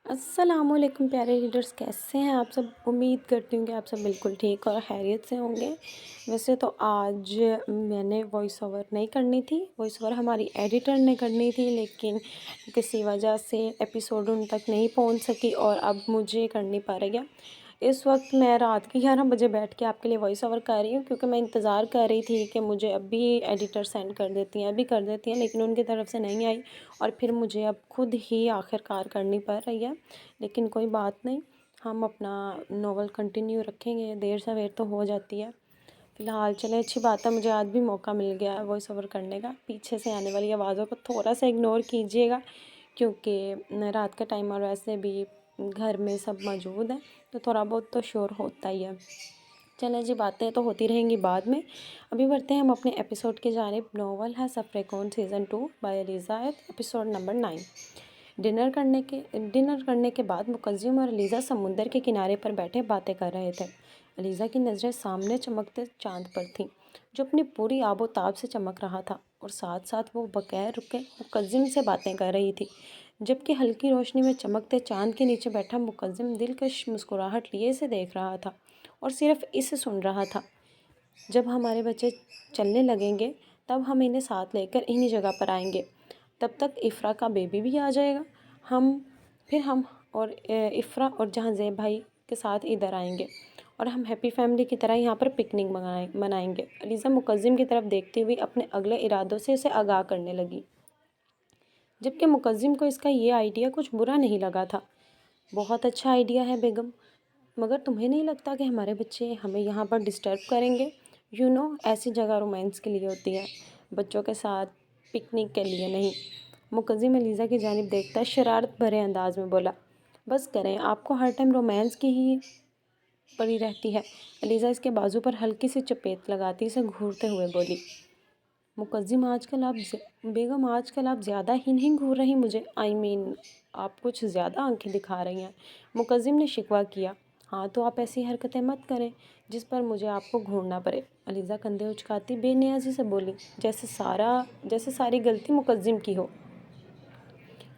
السلام علیکم پیارے ریڈرز، کیسے ہیں آپ سب؟ امید کرتی ہوں کہ آپ سب بالکل ٹھیک اور خیریت سے ہوں گے۔ ویسے تو آج میں نے وائس اوور نہیں کرنی تھی، وائس اوور ہماری ایڈیٹر نے کرنی تھی، لیکن کسی وجہ سے ایپیسوڈ ان تک نہیں پہنچ سکی اور اب مجھے کرنی پڑ رہی ہے۔ اس وقت میں رات کے 11 بجے بیٹھ کے آپ کے لیے وائس اوور کر رہی ہوں، کیونکہ میں انتظار کر رہی تھی کہ مجھے ابھی ایڈیٹر سینڈ کر دیتی ہیں، ابھی کر دیتی ہیں، لیکن ان کی طرف سے نہیں آئی اور پھر مجھے اب خود ہی آخر کار کرنی پڑ رہی ہے۔ لیکن کوئی بات نہیں، ہم اپنا ناول کنٹینیو رکھیں گے، دیر سویر تو ہو جاتی ہے۔ فی الحال چلیں، اچھی بات ہے، مجھے آج بھی موقع مل گیا ہے وائس اوور کرنے کا۔ پیچھے سے آنے والی آوازوں کو تھوڑا سا اگنور کیجیے گا، کیونکہ رات کا ٹائم اور ویسے بھی گھر میں سب موجود ہیں تو تھوڑا بہت تو شور ہوتا ہی ہے۔ چلیں جی، باتیں تو ہوتی رہیں گی بعد میں، ابھی بڑھتے ہیں ہم اپنے ایپیسوڈ کی جانب۔ ناول ہے سفر کون season 2 by Alizeh Eid, episode number 9۔ Dinner کرنے کے بعد مقدم اور علیزہ سمندر کے کنارے پر بیٹھے باتیں کر رہے تھے۔ علیزہ کی نظریں سامنے چمکتے چاند پر تھیں، جو اپنی پوری آب و تاب سے چمک رہا تھا، اور ساتھ ساتھ وہ بغیر رکے مقدم سے باتیں کر رہی تھی، جبکہ ہلکی روشنی میں چمکتے چاند کے نیچے بیٹھا مقدم دلکش مسکراہٹ لیے اسے دیکھ رہا تھا اور صرف اسے سن رہا تھا۔ جب ہمارے بچے چلنے لگیں گے تب ہم انہیں ساتھ لے کر انہی جگہ پر آئیں گے، تب تک افرا کا بیبی بھی آ جائے گا، پھر ہم اور افرا اور جہاں زیب بھائی کے ساتھ ادھر آئیں گے اور ہم ہیپی فیملی کی طرح یہاں پر پکنک منائیں گے۔ علیزہ مقدم کی طرف دیکھتے ہوئی اپنے اگلے ارادوں سے اسے آگاہ کرنے لگی، جبکہ مقدم کو اس کا یہ آئیڈیا کچھ برا نہیں لگا تھا۔ بہت اچھا آئیڈیا ہے بیگم، مگر تمہیں نہیں لگتا کہ ہمارے بچے ہمیں یہاں پر ڈسٹرب کریں گے؟ ایسی جگہ رومانس کے لیے ہوتی ہے، بچوں کے ساتھ پکنک کے لیے نہیں۔ مقدم علیزہ کی جانب دیکھتا شرارت بھرے انداز میں بولا، بس کریں، آپ کو ہر ٹائم رومانس کی ہی پڑی رہتی ہے۔ علیزہ اس کے بازو پر ہلکی سی چپیٹ لگاتی اسے گھورتے ہوئے بولی، بیگم آج کل آپ زیادہ ہی نہیں گھور رہی مجھے، آپ کچھ زیادہ آنکھیں دکھا رہی ہیں۔ مقدم نے شکوہ کیا۔ ہاں تو آپ ایسی حرکتیں مت کریں جس پر مجھے آپ کو گھورنا پڑے۔ علیزہ کندھے اچکاتی بے نیازی سے بولی، جیسے ساری غلطی مقدم کی ہو۔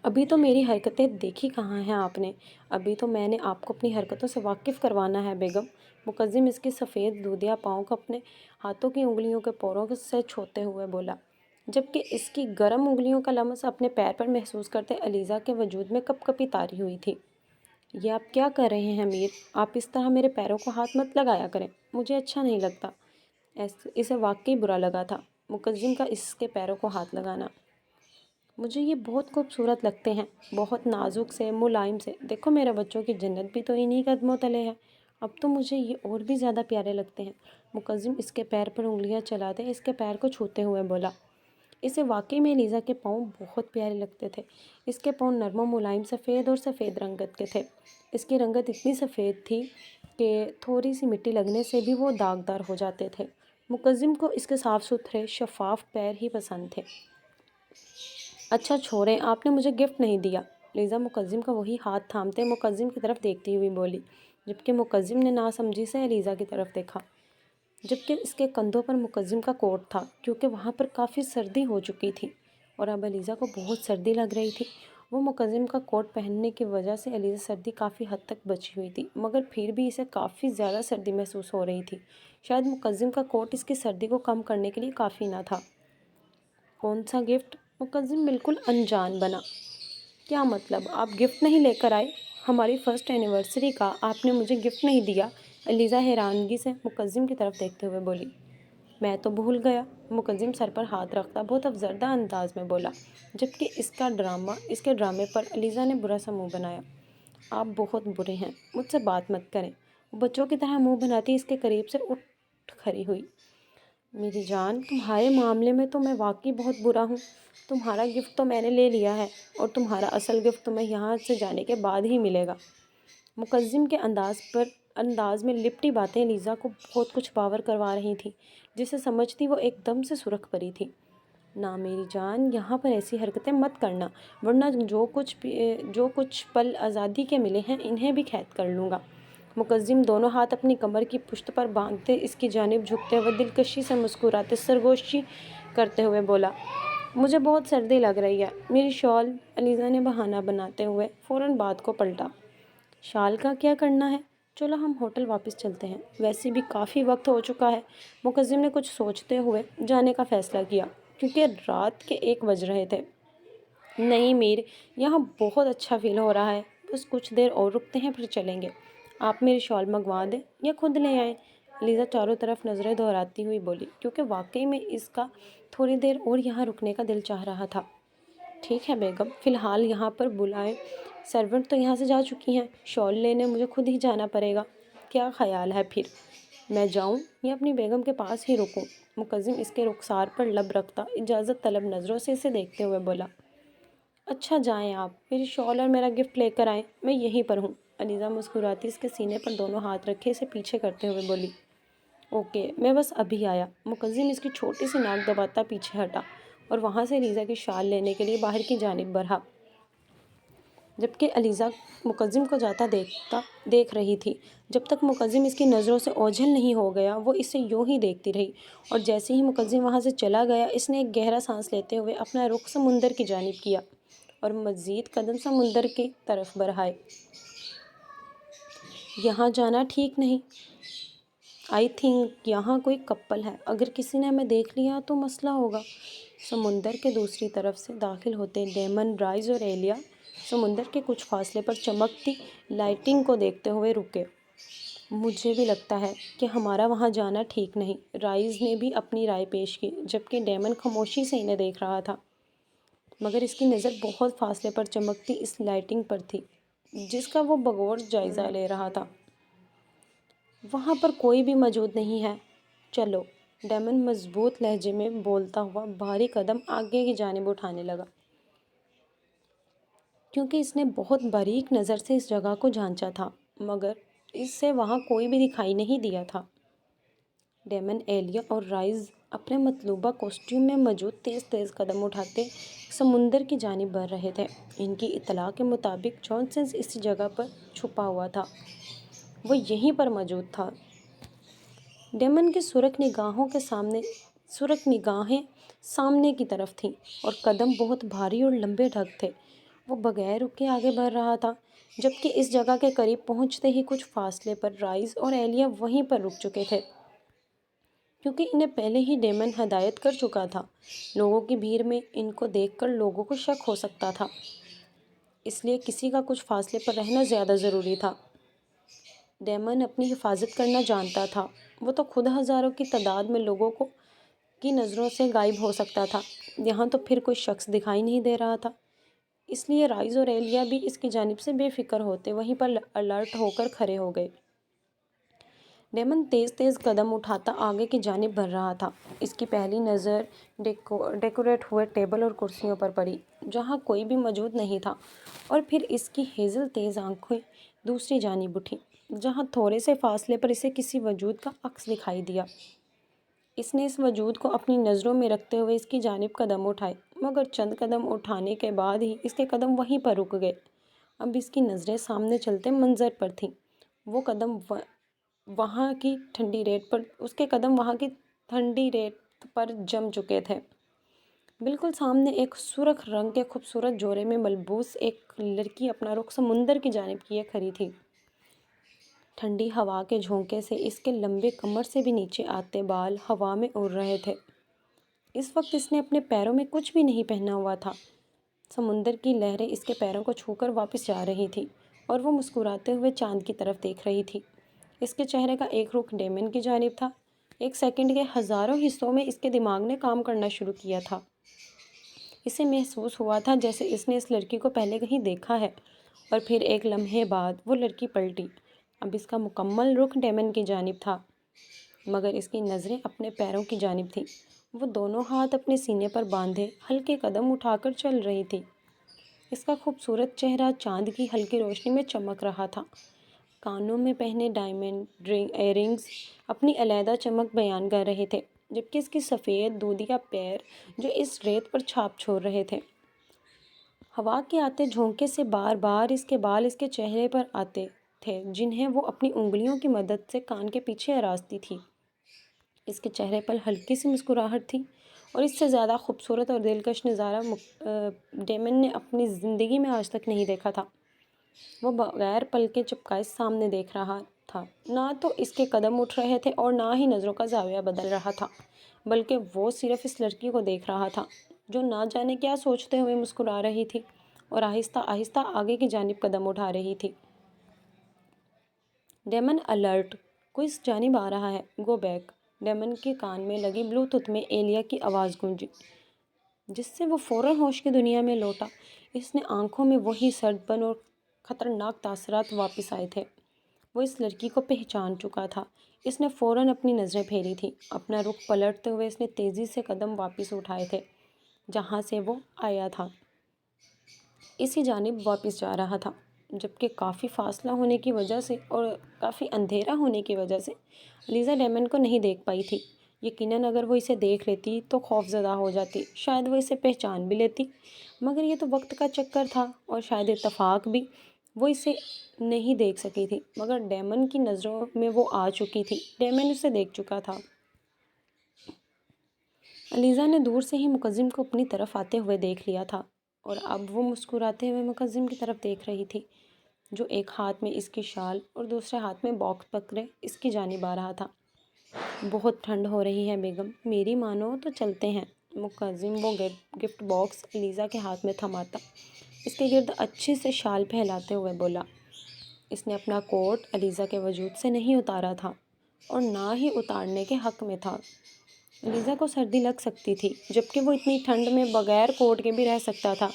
ابھی تو میری حرکتیں دیکھی کہاں ہیں آپ نے، ابھی تو میں نے آپ کو اپنی حرکتوں سے واقف کروانا ہے بیگم۔ مقدم اس کے سفید دودھیا پاؤں کو اپنے ہاتھوں کی انگلیوں کے پوروں سے چھوتے ہوئے بولا، جبکہ اس کی گرم انگلیوں کا لمس اپنے پیر پر محسوس کرتے علیزہ کے وجود میں کپ کپی طاری ہوئی تھی۔ یہ آپ کیا کر رہے ہیں میر؟ آپ اس طرح میرے پیروں کو ہاتھ مت لگایا کریں، مجھے اچھا نہیں لگتا۔ اسے واقعی برا لگا تھا مقدم کا اس کے پیروں کو ہاتھ لگانا۔ مجھے یہ بہت خوبصورت لگتے ہیں، بہت نازک سے، ملائم سے، دیکھو میرے بچوں کی جنت بھی تو انہی قدموں تلے ہے، اب تو مجھے یہ اور بھی زیادہ پیارے لگتے ہیں۔ مقدم اس کے پیر پر انگلیاں چلاتے اس کے پیر کو چھوتے ہوئے بولا۔ اسے واقعی میں علیزہ کے پاؤں بہت پیارے لگتے تھے۔ اس کے پاؤں نرم و ملائم سفید اور سفید رنگت کے تھے۔ اس کی رنگت اتنی سفید تھی کہ تھوڑی سی مٹی لگنے سے بھی وہ داغدار ہو جاتے تھے۔ مقدم کو اس کے صاف ستھرے شفاف پیر ہی پسند تھے۔ اچھا چھوڑیں، آپ نے مجھے گفٹ نہیں دیا۔ علیزہ مقدم کا وہی ہاتھ تھامتے مقدم کی طرف دیکھتی ہوئی بولی، جبکہ مقدم نے ناسمجھی سے علیزہ کی طرف دیکھا، جبکہ اس کے کندھوں پر مقدم کا کوٹ تھا، کیونکہ وہاں پر کافی سردی ہو چکی تھی اور اب علیزہ کو بہت سردی لگ رہی تھی۔ وہ مقدم کا کوٹ پہننے کی وجہ سے علیزہ سردی کافی حد تک بچی ہوئی تھی، مگر پھر بھی اسے کافی زیادہ سردی محسوس ہو رہی تھی۔ شاید مقدم کا کوٹ اس کی سردی کو کم کرنے کے لیے کافی نہ تھا۔ کون سا گفٹ؟ مقدم بالکل انجان بنا۔ کیا مطلب؟ آپ گفٹ نہیں لے کر آئے؟ ہماری فرسٹ اینیورسری کا آپ نے مجھے گفٹ نہیں دیا؟ علیزہ حیرانگی سے مقدم کی طرف دیکھتے ہوئے بولی۔ میں تو بھول گیا، مقدم سر پر ہاتھ رکھتا بہت افسردہ انداز میں بولا، جبکہ اس کے ڈرامے پر علیزہ نے برا سا منہ بنایا۔ آپ بہت برے ہیں، مجھ سے بات مت کریں۔ وہ بچوں کی طرح منہ بناتی اس کے قریب سے اٹھ کھڑی ہوئی۔ میری جان، تمہارے معاملے میں تو میں واقعی بہت برا ہوں۔ تمہارا گفٹ تو میں نے لے لیا ہے اور تمہارا اصل گفٹ تمہیں یہاں سے جانے کے بعد ہی ملے گا۔ مقدم کے انداز میں لپٹی باتیں علیزہ کو بہت کچھ باور کروا رہی تھیں، جسے سمجھتی وہ ایک دم سے سرخ پڑی تھی۔ نہ میری جان، یہاں پر ایسی حرکتیں مت کرنا، ورنہ جو کچھ پل آزادی کے ملے ہیں انہیں بھی قید کر لوں گا۔ مقدم دونوں ہاتھ اپنی کمر کی پشت پر باندھتے اس کی جانب جھکتے ہوئے دلکشی سے مسکراتے سرگوشی کرتے ہوئے بولا، مجھے بہت سردی لگ رہی ہے، میری شال۔ علیزہ نے بہانہ بناتے ہوئے فوراً بات کو پلٹا۔ شال کا کیا کرنا ہے؟ چلو ہم ہوٹل واپس چلتے ہیں، ویسے بھی کافی وقت ہو چکا ہے۔ مقدم نے کچھ سوچتے ہوئے جانے کا فیصلہ کیا، کیونکہ رات کے 1 بج رہے تھے۔ نہیں میر، یہاں بہت اچھا فیل ہو رہا ہے، بس کچھ دیر اور رکتے ہیں پھر چلیں گے۔ آپ میری شال منگوا دیں یا خود لے آئیں؟ لیزا چاروں طرف نظریں دہراتی ہوئی بولی، کیونکہ واقعی میں اس کا تھوڑی دیر اور یہاں رکنے کا دل چاہ رہا تھا۔ ٹھیک ہے بیگم، فی الحال یہاں پر بلائیں، سرونٹ تو یہاں سے جا چکی ہیں، شال لینے مجھے خود ہی جانا پڑے گا۔ کیا خیال ہے پھر میں جاؤں یا اپنی بیگم کے پاس ہی رکوں؟ مقدم اس کے رخسار پر لب رکھتا اجازت طلب نظروں سے اسے دیکھتے ہوئے بولا۔ اچھا جائیں آپ، میری شال اور میرا گفٹ لے کر آئیں، میں یہیں پر ہوں۔ علیزہ مسکراتی اس کے سینے پر دونوں ہاتھ رکھے اسے پیچھے کرتے ہوئے بولی۔ اوکے، میں بس ابھی آیا۔ مقدم اس کی چھوٹی سی ناک دباتا پیچھے ہٹا اور وہاں سے علیزہ کی شال لینے کے لیے باہر کی جانب بڑھا، جبکہ علیزہ مقدم کو جاتا دیکھ رہی تھی۔ جب تک مقدم اس کی نظروں سے اوجھل نہیں ہو گیا وہ اسے یوں ہی دیکھتی رہی، اور جیسے ہی مقدم وہاں سے چلا گیا اس نے ایک گہرا سانس لیتے ہوئے اپنا رخ سمندر کی جانب کیا اور مزید قدم سمندر کی طرف بڑھائے۔ یہاں جانا ٹھیک نہیں۔ آئی تھنک یہاں کوئی کپل ہے، اگر کسی نے ہمیں دیکھ لیا تو مسئلہ ہوگا۔ سمندر کے دوسری طرف سے داخل ہوتے ڈیمن، رائز اور ایلیا سمندر کے کچھ فاصلے پر چمکتی لائٹنگ کو دیکھتے ہوئے رکے۔ مجھے بھی لگتا ہے کہ ہمارا وہاں جانا ٹھیک نہیں، رائز نے بھی اپنی رائے پیش کی، جبکہ ڈیمن خاموشی سے انہیں دیکھ رہا تھا، مگر اس کی نظر بہت فاصلے پر چمکتی اس لائٹنگ پر تھی جس کا وہ بغور جائزہ لے رہا تھا۔ وہاں پر کوئی بھی موجود نہیں ہے، چلو۔ ڈیمن مضبوط لہجے میں بولتا ہوا بھاری قدم آگے کی جانب اٹھانے لگا، کیونکہ اس نے بہت باریک نظر سے اس جگہ کو جانچا تھا، مگر اس سے وہاں کوئی بھی دکھائی نہیں دیا تھا۔ ڈیمن، ایلیا اور رائز اپنے مطلوبہ کوسٹیوم میں موجود تیز تیز قدم اٹھاتے سمندر کی جانب بڑھ رہے تھے۔ ان کی اطلاع کے مطابق جانسن اسی جگہ پر چھپا ہوا تھا، وہ یہیں پر موجود تھا۔ ڈیمن کی سرخ نگاہیں سامنے کی طرف تھیں اور قدم بہت بھاری اور لمبے ڈھگ تھے۔ وہ بغیر رکے آگے بڑھ رہا تھا، جبکہ اس جگہ کے قریب پہنچتے ہی کچھ فاصلے پر رائز اور ایلیا وہیں پر رک چکے تھے، کیونکہ انہیں پہلے ہی ڈیمن ہدایت کر چکا تھا۔ لوگوں کی بھیڑ میں ان کو دیکھ کر لوگوں کو شک ہو سکتا تھا، اس لیے کسی کا کچھ فاصلے پر رہنا زیادہ ضروری تھا۔ ڈیمن اپنی حفاظت کرنا جانتا تھا، وہ تو خود ہزاروں کی تعداد میں لوگوں کی نظروں سے غائب ہو سکتا تھا، یہاں تو پھر کوئی شخص دکھائی نہیں دے رہا تھا، اس لیے رائز اور ایلیا بھی اس کی جانب سے بے فکر ہوتے وہیں پر الرٹ ہو کر کھڑے ہو گئے۔ ڈیمن تیز تیز قدم اٹھاتا آگے کی جانب بڑھ رہا تھا۔ اس کی پہلی نظر ڈیکوریٹ ہوئے ٹیبل اور کرسیوں پر پڑی، جہاں کوئی بھی موجود نہیں تھا، اور پھر اس کی ہیزل تیز آنکھیں دوسری جانب اٹھیں، جہاں تھوڑے سے فاصلے پر اسے کسی وجود کا عکس دکھائی دیا۔ اس نے اس وجود کو اپنی نظروں میں رکھتے ہوئے اس کی جانب قدم اٹھائے، مگر چند قدم اٹھانے کے بعد ہی اس کے قدم وہیں پر رک گئے۔ اب اس کی نظریں سامنے چلتے منظر پر تھیں۔ وہ قدم وہاں کی ٹھنڈی ریت پر جم چکے تھے۔ بالکل سامنے ایک سرخ رنگ کے خوبصورت جوڑے میں ملبوس ایک لڑکی اپنا رخ سمندر کی جانب کیے کھڑی تھی۔ ٹھنڈی ہوا کے جھونکے سے اس کے لمبے کمر سے بھی نیچے آتے بال ہوا میں اڑ رہے تھے۔ اس وقت اس نے اپنے پیروں میں کچھ بھی نہیں پہنا ہوا تھا۔ سمندر کی لہریں اس کے پیروں کو چھو کر واپس جا رہی تھیں اور وہ مسکراتے ہوئے چاند کی طرف دیکھ رہی تھی۔ اس کے چہرے کا ایک رخ ڈیمن کی جانب تھا۔ ایک سیکنڈ کے ہزاروں حصوں میں اس کے دماغ نے کام کرنا شروع کیا تھا۔ اسے محسوس ہوا تھا جیسے اس نے اس لڑکی کو پہلے کہیں دیکھا ہے، اور پھر ایک لمحے بعد وہ لڑکی پلٹی۔ اب اس کا مکمل رخ ڈیمن کی جانب تھا، مگر اس کی نظریں اپنے پیروں کی جانب تھیں۔ وہ دونوں ہاتھ اپنے سینے پر باندھے ہلکے قدم اٹھا کر چل رہی تھی۔ اس کا خوبصورت چہرہ چاند کی ہلکی روشنی میں چمک رہا تھا۔ کانوں میں پہنے ڈائمنڈ ایئرنگز اپنی علیحدہ چمک بیان کر رہے تھے، جبکہ اس کی سفید دودیا پیر جو اس ریت پر چھاپ چھوڑ رہے تھے۔ ہوا کے آتے جھونکے سے بار بار اس کے بال اس کے چہرے پر آتے تھے، جنہیں وہ اپنی انگلیوں کی مدد سے کان کے پیچھے آراستھی تھی۔ اس کے چہرے پر ہلکی سی مسکراہٹ تھی اور اس سے زیادہ خوبصورت اور دلکش نظارہ ڈیمن نے اپنی زندگی میں آج تک نہیں دیکھا تھا۔ وہ بغیر پلکیں چپکائے سامنے دیکھ رہا تھا۔ نہ تو اس کے قدم اٹھ رہے تھے اور نہ ہی نظروں کا زاویہ بدل رہا تھا، بلکہ وہ صرف اس لڑکی کو دیکھ رہا تھا جو نہ جانے کیا سوچتے ہوئے مسکرا رہی تھی اور آہستہ آہستہ آگے کی جانب قدم اٹھا رہی تھی۔ ڈیمن الرٹ، کوئی اس جانب آ رہا ہے، گو بیک۔ ڈیمن کے کان میں لگی بلوٹوتھ میں ایلیا کی آواز گونجی، جس سے وہ فوراً ہوش کی دنیا میں لوٹا۔ اس نے آنکھوں میں وہی سرد پن اور خطرناک تاثرات واپس آئے تھے۔ وہ اس لڑکی کو پہچان چکا تھا۔ اس نے فوراً اپنی نظریں پھیری تھیں۔ اپنا رخ پلٹتے ہوئے اس نے تیزی سے قدم واپس اٹھائے تھے جہاں سے وہ آیا تھا۔ اسی جانب واپس جا رہا تھا، جبکہ کافی فاصلہ ہونے کی وجہ سے اور کافی اندھیرا ہونے کی وجہ سے لیزا ڈیمن کو نہیں دیکھ پائی تھی۔ یقیناً اگر وہ اسے دیکھ لیتی تو خوف زدہ ہو جاتی، شاید وہ اسے پہچان بھی لیتی، مگر یہ تو وقت کا چکر تھا اور شاید اتفاق بھی۔ وہ اسے نہیں دیکھ سکی تھی، مگر ڈیمن کی نظروں میں وہ آ چکی تھی۔ ڈیمن اسے دیکھ چکا تھا۔ لیزا نے دور سے ہی مقزم کو اپنی طرف آتے ہوئے دیکھ لیا تھا اور اب وہ مسکراتے ہوئے مقزم کی طرف دیکھ رہی تھی، جو ایک ہاتھ میں اس کی شال اور دوسرے ہاتھ میں باکس پکڑے اس کی جانب آ رہا تھا۔ بہت ٹھنڈ ہو رہی ہے بیگم، میری مانو تو چلتے ہیں۔ مقزم وہ گفٹ باکس لیزا کے ہاتھ میں تھماتا اس کے گرد اچھے سے شال پھیلاتے ہوئے بولا۔ اس نے اپنا کوٹ الیزا کے وجود سے نہیں اتارا تھا اور نہ ہی اتارنے کے حق میں تھا۔ الیزا کو سردی لگ سکتی تھی، جبکہ وہ اتنی ٹھنڈ میں بغیر کوٹ کے بھی رہ سکتا تھا۔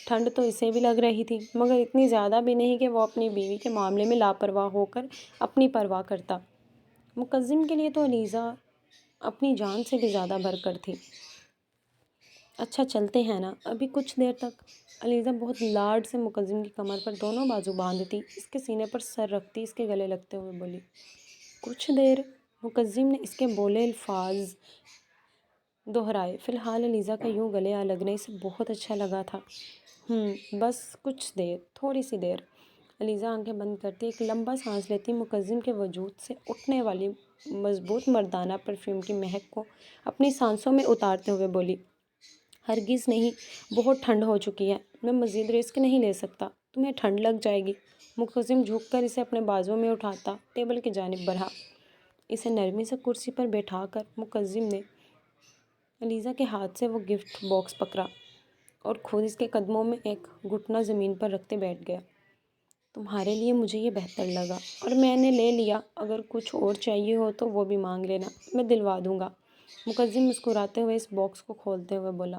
ٹھنڈ تو اسے بھی لگ رہی تھی، مگر اتنی زیادہ بھی نہیں کہ وہ اپنی بیوی کے معاملے میں لاپرواہ ہو کر اپنی پرواہ کرتا۔ مقزم کے لیے تو الیزا اپنی جان سے بھی زیادہ بڑھ کر تھی۔ اچھا چلتے ہیں نا، ابھی کچھ دیر تک۔ الیزا بہت لاڈ سے مقزم کی کمر پر دونوں بازو باندھتی، اس کے سینے پر سر رکھتی اس کے گلے لگتے ہوئے بولی۔ کچھ دیر؟ مقزم نے اس کے بولے الفاظ دہرائے۔ فی الحال الیزا کا یوں گلے آ لگنا اسے بہت اچھا لگا تھا۔ بس کچھ دیر، تھوڑی سی دیر۔ الیزا آنکھیں بند کرتی ایک لمبا سانس لیتی، مقزم کے وجود سے اٹھنے والی مضبوط مردانہ پرفیوم کی مہک کو اپنی سانسوں میں اتارتے ہوئے بولی۔ ہرگز نہیں، بہت ٹھنڈ ہو چکی ہے، میں مزید رسک نہیں لے سکتا، تمہیں ٹھنڈ لگ جائے گی۔ مقزم جھک کر اسے اپنے بازوؤں میں اٹھاتا ٹیبل کی جانب بڑھا۔ اسے نرمی سے کرسی پر بیٹھا کر مقزم نے الیزا کے ہاتھ سے وہ گفٹ باکس پکڑا اور خود اس کے قدموں میں ایک گھٹنا زمین پر رکھتے بیٹھ گیا۔ تمہارے لیے مجھے یہ بہتر لگا اور میں نے لے لیا، اگر کچھ اور چاہیے ہو تو وہ بھی مانگ لینا، میں دلوا دوں گا۔ مقزم مسکراتے ہوئے اس باکس کو کھولتے ہوئے بولا۔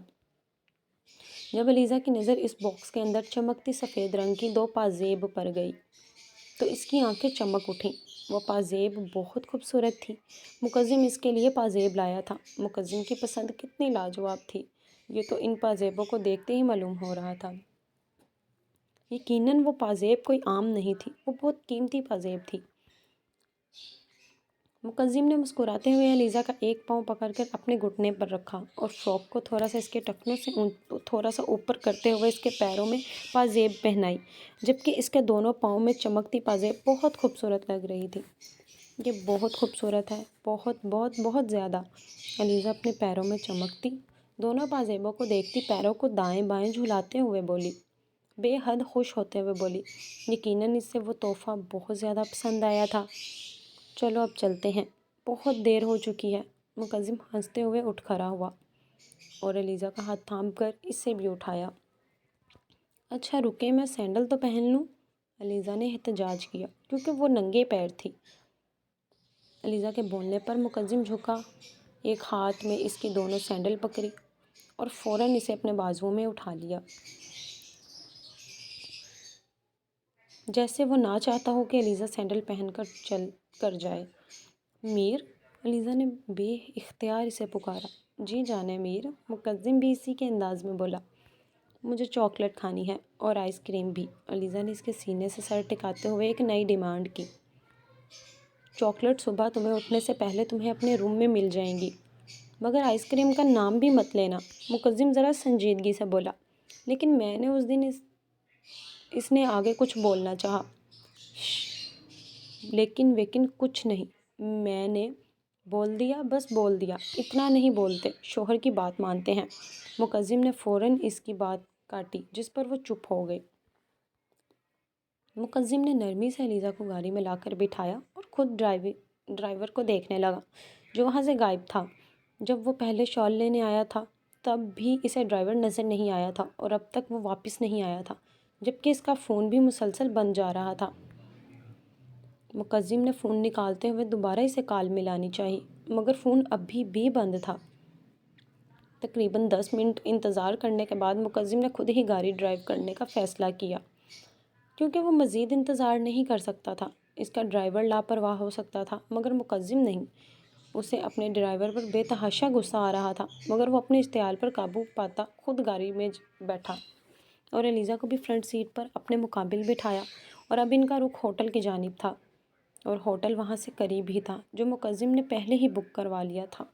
جب الیزا کی نظر اس باکس کے اندر چمکتی سفید رنگ کی دو پازیب پر گئی تو اس کی آنکھیں چمک اٹھیں۔ وہ پازیب بہت خوبصورت تھی۔ مقزم اس کے لیے پازیب لایا تھا۔ مقزم کی پسند کتنی لاجواب تھی، یہ تو ان پازیبوں کو دیکھتے ہی معلوم ہو رہا تھا۔ یقیناً وہ پازیب کوئی عام نہیں تھی، وہ بہت قیمتی پازیب تھی۔ مقزم نے مسکراتے ہوئے الیزا کا ایک پاؤں پکڑ کر اپنے گھٹنے پر رکھا اور فراک کو تھوڑا سا اس کے ٹخنوں سے تھوڑا سا اوپر کرتے ہوئے اس کے پیروں میں پازیب پہنائی، جبکہ اس کے دونوں پاؤں میں چمکتی پازیب بہت خوبصورت لگ رہی تھی۔ یہ بہت خوبصورت ہے، بہت بہت بہت زیادہ۔ الیزا اپنے پیروں میں چمکتی دونوں پازیبوں کو دیکھتی پیروں کو دائیں بائیں جھلاتے ہوئے بولی، بے حد خوش ہوتے ہوئے بولی۔ یقیناً اس سے وہ تحفہ بہت زیادہ پسند آیا تھا۔ چلو اب چلتے ہیں، بہت دیر ہو چکی ہے۔ مقزم ہنستے ہوئے اٹھ کھڑا ہوا اور الیزا کا ہاتھ تھام کر اسے بھی اٹھایا۔ اچھا رکیں، میں سینڈل تو پہن لوں؟ الیزا نے احتجاج کیا، کیونکہ وہ ننگے پیر تھی۔ الیزا کے بولنے پر مقزم جھکا، ایک ہاتھ میں اس کی دونوں سینڈل پکڑی اور فوراً اسے اپنے بازوؤں میں اٹھا لیا، جیسے وہ نہ چاہتا ہو کہ الیزا سینڈل پہن کر چل کر جائے۔ میر؟ الیزا نے بے اختیار اسے پکارا۔ جی جانے میر، مقزم بھی اسی کے انداز میں بولا۔ مجھے چاکلیٹ کھانی ہے اور آئس کریم بھی۔ الیزا نے اس کے سینے سے سر ٹکاتے ہوئے ایک نئی ڈیمانڈ کی۔ چاکلیٹ صبح تمہیں اٹھنے سے پہلے تمہیں اپنے روم میں مل جائیں گی، مگر آئس کریم کا نام بھی مت لینا۔ مقزم ذرا سنجیدگی سے بولا۔ لیکن میں نے اس دن اس نے آگے کچھ بولنا چاہا۔ لیکن ویکن کچھ نہیں، میں نے بول دیا، بس بول دیا، اتنا نہیں بولتے، شوہر کی بات مانتے ہیں۔ مقدم نے فوراً اس کی بات کاٹی، جس پر وہ چپ ہو گئی۔ مقدم نے نرمی سے علیزہ کو گاڑی میں لا کر بٹھایا اور خود ڈرائیور کو دیکھنے لگا، جو وہاں سے غائب تھا۔ جب وہ پہلے شال لینے آیا تھا تب بھی اسے ڈرائیور نظر نہیں آیا تھا، اور اب تک وہ واپس نہیں آیا تھا، جبکہ اس کا فون بھی مسلسل بند جا رہا تھا۔ مقدم نے فون نکالتے ہوئے دوبارہ اسے کال ملانی چاہی، مگر فون ابھی بھی بند تھا۔ تقریباً 10 منٹ انتظار کرنے کے بعد مقدم نے خود ہی گاڑی ڈرائیو کرنے کا فیصلہ کیا، کیونکہ وہ مزید انتظار نہیں کر سکتا تھا۔ اس کا ڈرائیور لاپرواہ ہو سکتا تھا، مگر مقدم نہیں۔ اسے اپنے ڈرائیور پر بے تحاشا غصہ آ رہا تھا، مگر وہ اپنے اشتعال پر قابو پاتا خود گاڑی میں بیٹھا اور علیزہ کو بھی فرنٹ سیٹ پر اپنے مقابل بٹھایا، اور اب ان کا رخ ہوٹل کی جانب تھا، اور ہوٹل وہاں سے قریب ہی تھا، جو مقدم نے پہلے ہی بک کروا لیا تھا۔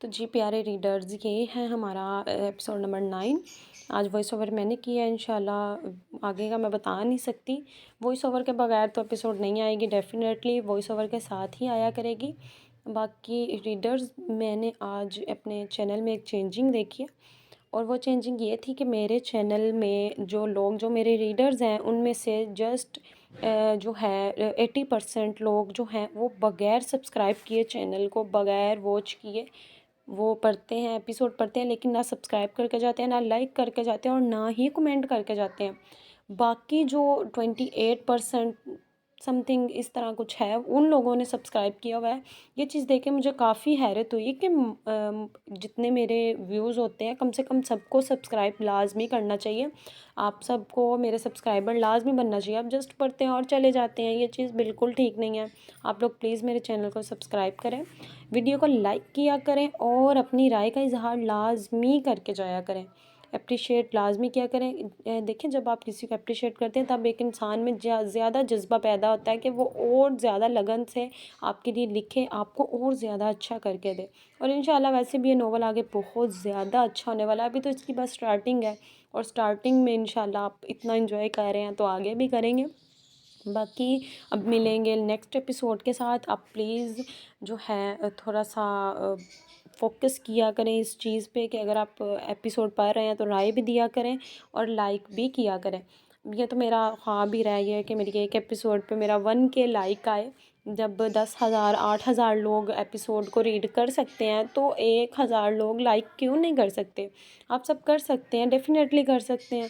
تو جی پیارے ریڈرز، یہ ہے ہمارا ایپیسوڈ نمبر 9۔ آج وائس اوور میں نے کیا ہے، انشاءاللہ آگے کا میں بتا نہیں سکتی۔ وائس اوور کے بغیر تو ایپیسوڈ نہیں آئے گی، ڈیفینیٹلی وائس اوور کے ساتھ ہی آیا کرے گی۔ باقی ریڈرز، میں نے آج اپنے چینل میں ایک چینجنگ دیکھی ہے، اور وہ چینجنگ یہ تھی کہ میرے چینل میں جو میرے ریڈرز ہیں، ان میں سے جسٹ جو ہے 80% لوگ جو ہیں وہ بغیر سبسکرائب کیے چینل کو، بغیر واچ کیے وہ پڑھتے ہیں، ایپیسوڈ پڑھتے ہیں، لیکن نہ سبسکرائب کر کے جاتے ہیں، نہ لائک کر کے جاتے ہیں، اور نہ ہی کمنٹ کر کے جاتے ہیں۔ باقی جو 28% سم تھنگ اس طرح کچھ ہے، ان لوگوں نے سبسکرائب کیا ہوا ہے۔ یہ چیز دیکھ کے مجھے کافی حیرت ہوئی کہ جتنے میرے ویوز ہوتے ہیں، کم سے کم سب کو سبسکرائب لازمی کرنا چاہیے۔ آپ سب کو میرے سبسکرائبر لازمی بننا چاہیے۔ آپ جسٹ پڑھتے ہیں اور چلے جاتے ہیں، یہ چیز بالکل ٹھیک نہیں ہے۔ آپ لوگ پلیز میرے چینل کو سبسکرائب کریں، ویڈیو کو لائک کیا کریں، اور اپنی رائے کا اظہار لازمی کر کے جایا کریں، اپریشیٹ لازمی کیا کریں۔ دیکھیں، جب آپ کسی کو اپریشیٹ کرتے ہیں تب ایک انسان میں زیادہ جذبہ پیدا ہوتا ہے کہ وہ اور زیادہ لگن سے آپ کے لیے لکھے، آپ کو اور زیادہ اچھا کر کے دے۔ اور انشاءاللہ ویسے بھی یہ ناول آگے بہت زیادہ اچھا ہونے والا ہے، ابھی تو اس کی بس سٹارٹنگ ہے، اور سٹارٹنگ میں انشاءاللہ آپ اتنا انجوائے کر رہے ہیں تو آگے بھی کریں گے۔ باقی اب ملیں گے نیکسٹ ایپیسوڈ کے ساتھ۔ آپ پلیز جو ہے تھوڑا سا فوکس کیا کریں اس چیز پہ کہ اگر آپ ایپیسوڈ پڑھ رہے ہیں تو رائے بھی دیا کریں اور لائک بھی کیا کریں۔ یہ تو میرا خواب ہی رہ گیا ہے کہ میری ایک ایپیسوڈ پہ میرا 1K لائک آئے۔ جب 10,000 8,000 لوگ ایپیسوڈ کو ریڈ کر سکتے ہیں تو 1,000 لوگ لائک کیوں نہیں کر سکتے؟ آپ سب کر سکتے ہیں، ڈیفینیٹلی کر سکتے ہیں۔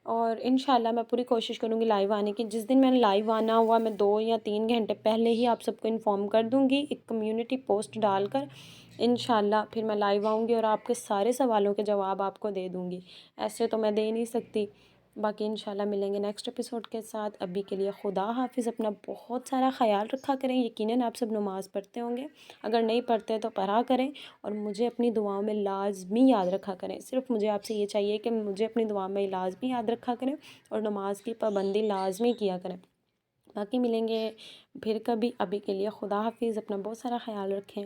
اور انشاءاللہ میں پوری کوشش کروں گی لائیو آنے کی۔ جس دن میں نے لائیو آنا ہوا، میں 2 یا 3 گھنٹے پہلے ہی آپ سب کو انفارم کر دوں گی، ایک کمیونٹی پوسٹ ڈال کر۔ انشاءاللہ پھر میں لائیو آؤں گی اور آپ کے سارے سوالوں کے جواب آپ کو دے دوں گی، ایسے تو میں دے نہیں سکتی۔ باقی انشاءاللہ ملیں گے نیکسٹ ایپیسوڈ کے ساتھ۔ ابھی کے لیے خدا حافظ، اپنا بہت سارا خیال رکھا کریں۔ یقیناً آپ سب نماز پڑھتے ہوں گے، اگر نہیں پڑھتے تو پڑھا کریں، اور مجھے اپنی دعاؤں میں لازمی یاد رکھا کریں۔ صرف مجھے آپ سے یہ چاہیے کہ مجھے اپنی دعا میں لازمی یاد رکھا کریں، اور نماز کی پابندی لازمی کیا کریں۔ باقی ملیں گے پھر کبھی، ابھی کے لیے خدا حافظ، اپنا بہت سارا خیال رکھیں۔